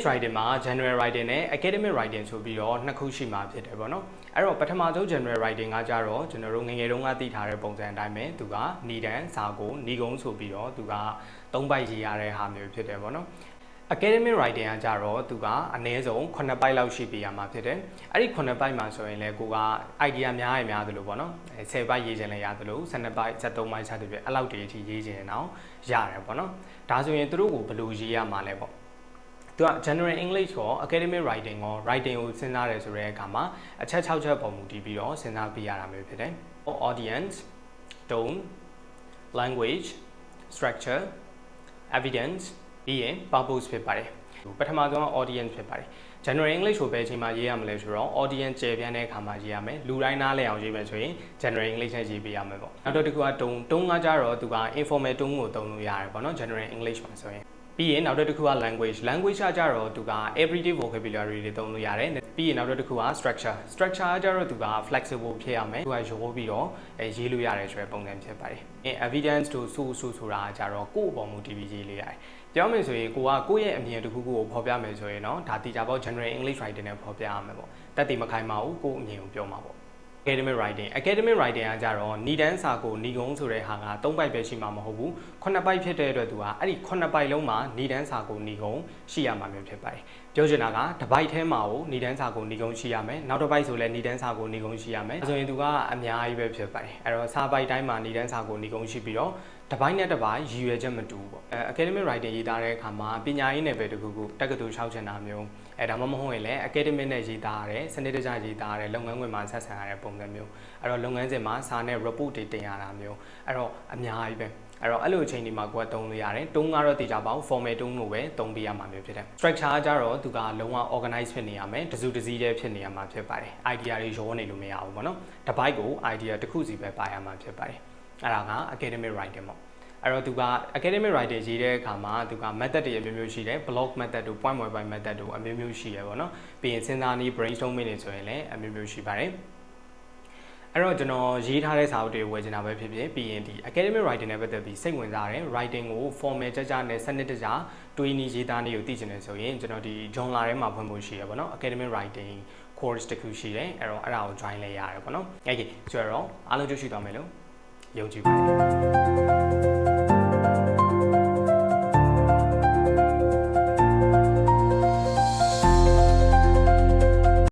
writing မှာ general writing နဲ့ academic writing ဆိုပြီးတော့နှစ်ခုရှိမှာဖြစ်တယ်ပေါ့နော်အဲ့တော့ပထမဆုံး general writing ကကြတော့ကျွန်တော်တို့ငယ်ငယ်တုန်းကသိထားတဲ့ပုံစံအတိုင်းပဲသူကဏ္ဍန်စာကိုဏ္ဍကုံးဆိုပြီးတော့သူက၃ပိုက်ရေးရတဲ့ဟာမျိုးဖြစ်တယ်ပေါ့နော်academic writing ကကြတော့သူကအနည်းဆုံး9ပိုက်လောက်ရှိပေးရမှာဖြစ်တယ်။အဲ့ဒီ9ပိုက်မှာဆိုရင်လည်းကိုက idea များရများသလိုပေါ့နော်။10ပိုက်ရေးခြင်းလည်းရသလို12ပိုက်13ပိုက်စသဖြင့်အဲ့လောက်တည်းအထိရေးခြင်းတော့ရတယ်ပေါ့နော်။ဒါဆိုရင်သူတို့ကိုဘယ်လိုရေးရမှာလဲပေါ့။သူက general English ရော academic writing ရော writing ကိုစဉ်းစားတယ်ဆိုတဲ့အခါမှာအချက်6ချက်ပုံမူတည်ပြီးတော့စဉ်းစားပြရတာမျိုးဖြစ်တယ်။ audience, tone, language, structure, evidenceပြီးရင် purpose ဖြစ်ပါတယ်ပထမဆုံးက audience ဖြစ်ပါတယ် general English ကိုပဲအချိန်မှာရေးရမလဲဆိုတော့ audience ကျေပြန့်တဲ့အခါမှာရေးရမယ်လူတိုင်းနားလည်အောင်ရေးမယ်ဆိုရင် general English နဲ့ရေးပေးရမယ်ပေါ့နောက်တစ်ခုကတုံးကကြတော့သူက informal တုံးကိုသုံးလို့ရတယ်ပေါ့နော် general English မှာဆိုရင်ပြီးရင်နောက်တစ်ခုက language ကကြတော့သူက everyday vocabulary တွေသုံးလို့ရတယ်ပြီးရင်နောက်တစ်ခုက structure ကကြတော့သူက flexible ဖြစ်ရမယ်သူကရိုးပြီးတော့ရေးလို့ရတယ်ဆိုတဲ့ပုံစံဖြစ်ပါတယ် evidence တို့ဆိုတာကြတော့ကိုယ့်အပေါ်မူတည်ပြီးရေးလို့ရတယ်ပြောမယ်ဆိုရင်ကိုယ့်ရဲ့အမြင်တစ်ခုခုကိုဖော်ပြမယ်ဆိုရင်တော့ဒါတိကျပေါ့ general English writing နဲ့ဖော်ပြရမယ်ပေါ့တက်တည်မခိုင်ပါဘူးကိုယ့်အမြင်ကိုပြောမှာပေါ့ academic writing ကကြတော့ဏ္ဍန်စာကိုဏ္ဍကုံးဆိုတဲ့ဟာက3ပိုက်ပဲရှိမှာမဟုတ်ဘူး9ပိုက်ဖြစ်တဲ့အတွက်သူကအဲ့ဒီ9ပိုက်လုံးမှာဏ္ဍန်စာကိုဏ္ဍကုံးရှိရမှာမျိုးဖြစ်ပါတယ်ပြောချင်တာကတစ်ပိုက်ထဲမှာကိုဏ္ဍန်စာကိုဏ္ဍကုံးရှိရမယ်နောက်တစ်ပိုက်ဆိုလည်းဏ္ဍန်စာကိုဏ္ဍကုံးရှိရမယ်ဆိုရင်သူကအများကြီးပဲဖြစ်ပါတယ်အဲ့တော့စာပိုက်တိုင်းမှာဏ္ဍန်စာကိုဏ္ဍကုံးရှိပြီးတော့တစ်ပိုင်းနဲ့တစ်ပိုင်းရည်ရွယ်ချက်မတူဘူးပေါ့academic writing ရေးသားတဲ့အခါမှာပညာရေးနယ်ပယ်တစ်ခုခုတက္ကသိုလ်လျှောက်ချင်တာမျိုးဒါမှမဟုတ်ရင်လည်း academic နဲ့ရေးသားရတယ်စနစ်တကျရေးသားရတယ်လုပ်ငန်းခွင်မှာဆက်ဆံရတဲ့ပုံစံမျိုးအဲ့တော့လုပ်ငန်းစဉ်မှာစာနဲ့ report တွေတင်ရတာမျိုးအဲ့တော့အများကြီးပဲအဲ့တော့အဲ့လိုအချိန်ဒီမှာကိုယ်ကသုံးလို့ရတယ်တုံးကတော့တေချာပေါင်း formal တုံးလို့ပဲသုံးပေးရမှာမျိုးဖြစ်တယ် structure ကကြတော့သူကလုံးဝ organize ဖြစ်နေရမယ်တစုတစည်းတည်းဖြစ်နေရမှာဖြစ်ပါတယ် idea တွေရောနေလို့မရဘူးပေါ့နော်တစ်ပိုက်ကို idea တစ်ခုစီပဲပါရမှာဖြစ်ပါတယ်အဲ့ဒါက academic writing ပေါ့အဲ့တော့သူက academic writing ရေးတဲ့အခါမှာသူက method တွေအမျိုးမျိုးရှိတယ် block method တို့ point by point method တို့အမျိုးမျိုးရှိရပေါ့နော်ပြီးရင်စဉ်းစားနည်း brainstorming တွေဆိုရင်လည်းအမျိုးမျိုးရှိပါတယ်အဲ့တော့ကျွန်တော်ရေးထားတဲ့စာအုပ်တွေဝယ်ချင်တာပဲဖြစ်ဖြစ်ပြီးရင်ဒီ academic writing နဲ့ပတ်သက်ပြီးစိတ်ဝင်စားတယ် writing ကို formal ကြနဲ့စနစ်တကျတွေးနည်းရေးသားနည်းကိုသိချင်တယ်ဆိုရင်ကျွန်တော်ဒီ journal ထဲမှာဖွင့်ဖို့ရှိရပေါ့နော် academic writing course တစ်ခုရှိတယ်အဲ့တော့အဲ့ဒါကို join လဲရတယ်ပေါ့နော်အဲ့ဒီဆိုတော့အားလုံးကြည့်ရှုသွားမယ်လို့ယုံကြည်ပါတယ်